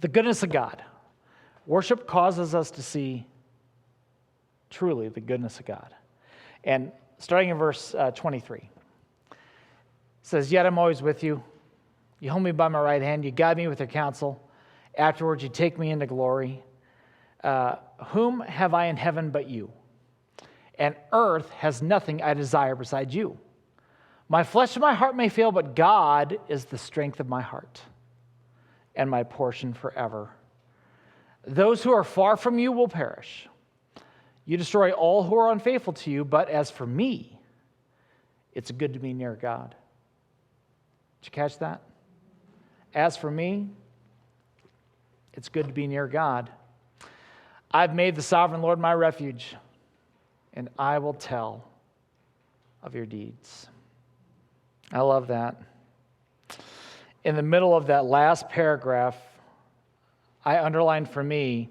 The goodness of God. Worship causes us to see truly the goodness of God. And starting in verse 23, it says, "Yet I'm always with you. You hold me by my right hand. You guide me with your counsel. Afterwards, you take me into glory. Whom have I in heaven but you? And earth has nothing I desire besides you. My flesh and my heart may fail, but God is the strength of my heart and my portion forever. Those who are far from you will perish. You destroy all who are unfaithful to you, but as for me, it's good to be near God." Did you catch that? As for me, it's good to be near God. I've made the sovereign Lord my refuge, and I will tell of your deeds. I love that. In the middle of that last paragraph, I underlined for me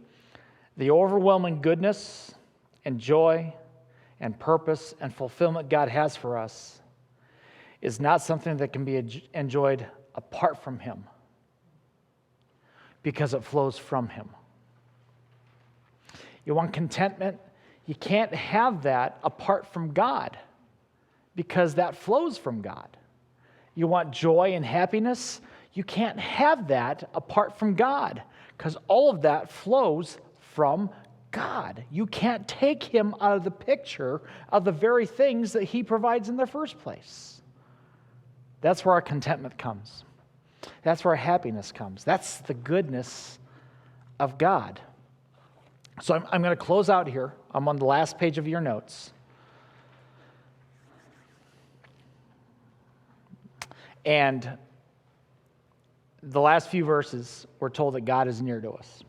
the overwhelming goodness and joy and purpose and fulfillment God has for us is not something that can be enjoyed apart from Him, because it flows from Him. You want contentment? You can't have that apart from God, because that flows from God. You want joy and happiness? You can't have that apart from God, because all of that flows from God. You can't take Him out of the picture of the very things that He provides in the first place. That's where our contentment comes. That's where our happiness comes. That's the goodness of God. So I'm going to close out here. I'm on the last page of your notes. And the last few verses, we're told that God is near to us.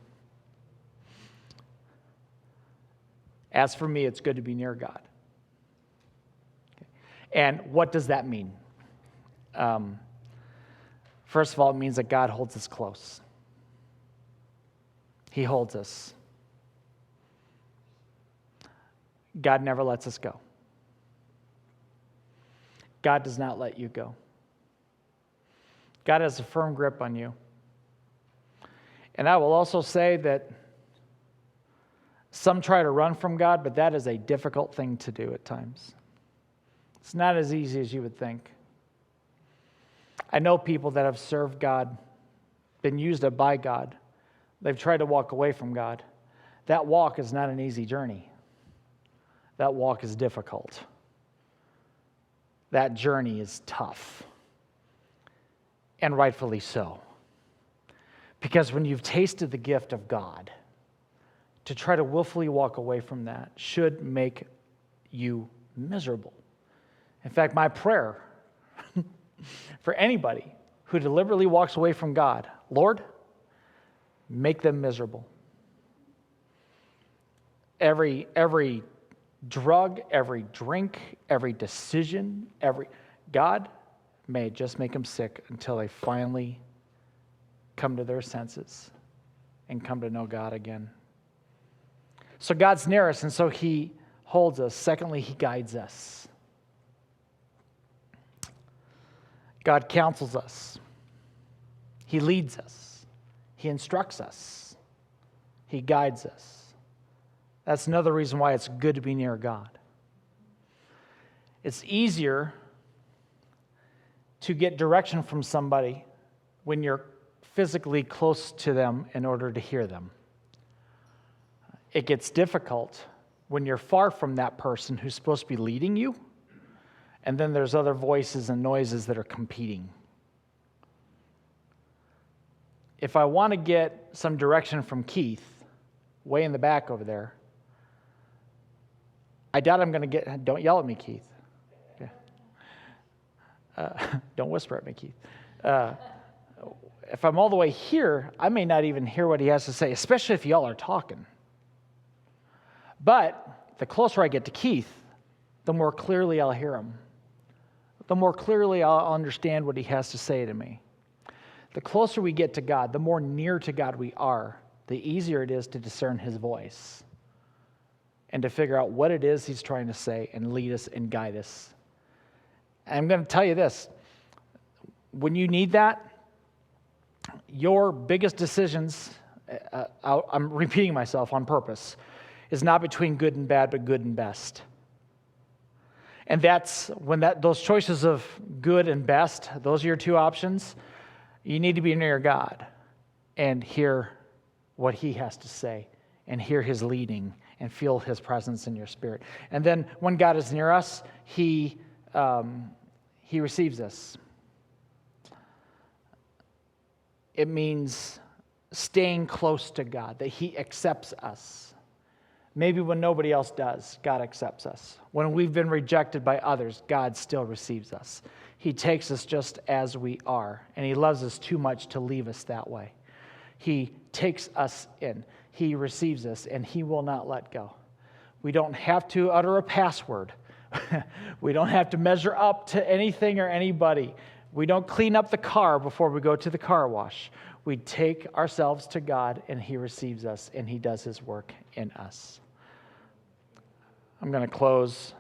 As for me, it's good to be near God. Okay. And what does that mean? First of all, it means that God holds us close. He holds us. God never lets us go. God does not let you go. God has a firm grip on you. And I will also say that some try to run from God, but that is a difficult thing to do at times. It's not as easy as you would think. I know people that have served God, been used by God. They've tried to walk away from God. That walk is not an easy journey. That walk is difficult. That journey is tough. And rightfully so. Because when you've tasted the gift of God, to try to willfully walk away from that should make you miserable. In fact, my prayer for anybody who deliberately walks away from God, Lord, make them miserable. Every drug, every drink, every decision, God may just make them sick until they finally come to their senses and come to know God again. So God's near us, and so He holds us. Secondly, He guides us. God counsels us. He leads us. He instructs us. He guides us. That's another reason why it's good to be near God. It's easier to get direction from somebody when you're physically close to them in order to hear them. It gets difficult when you're far from that person who's supposed to be leading you, and then there's other voices and noises that are competing. If I want to get some direction from Keith, way in the back over there, I doubt I'm going to get, don't yell at me, Keith. Okay. Don't whisper at me, Keith. If I'm all the way here, I may not even hear what he has to say, especially if y'all are talking. But the closer I get to Keith, the more clearly I'll hear him. The more clearly I'll understand what he has to say to me. The closer we get to God, the more near to God we are, the easier it is to discern His voice and to figure out what it is He's trying to say and lead us and guide us. And I'm going to tell you this. When you need that, your biggest decisions, I'm repeating myself on purpose, is not between good and bad, but good and best. And that's when those choices of good and best, those are your two options, you need to be near God and hear what he has to say and hear his leading and feel his presence in your spirit. And then when God is near us, he receives us. It means staying close to God, that he accepts us. Maybe when nobody else does, God accepts us. When we've been rejected by others, God still receives us. He takes us just as we are, and he loves us too much to leave us that way. He takes us in. He receives us, and he will not let go. We don't have to utter a password. We don't have to measure up to anything or anybody. We don't clean up the car before we go to the car wash. We take ourselves to God, and he receives us, and he does his work in us. I'm going to close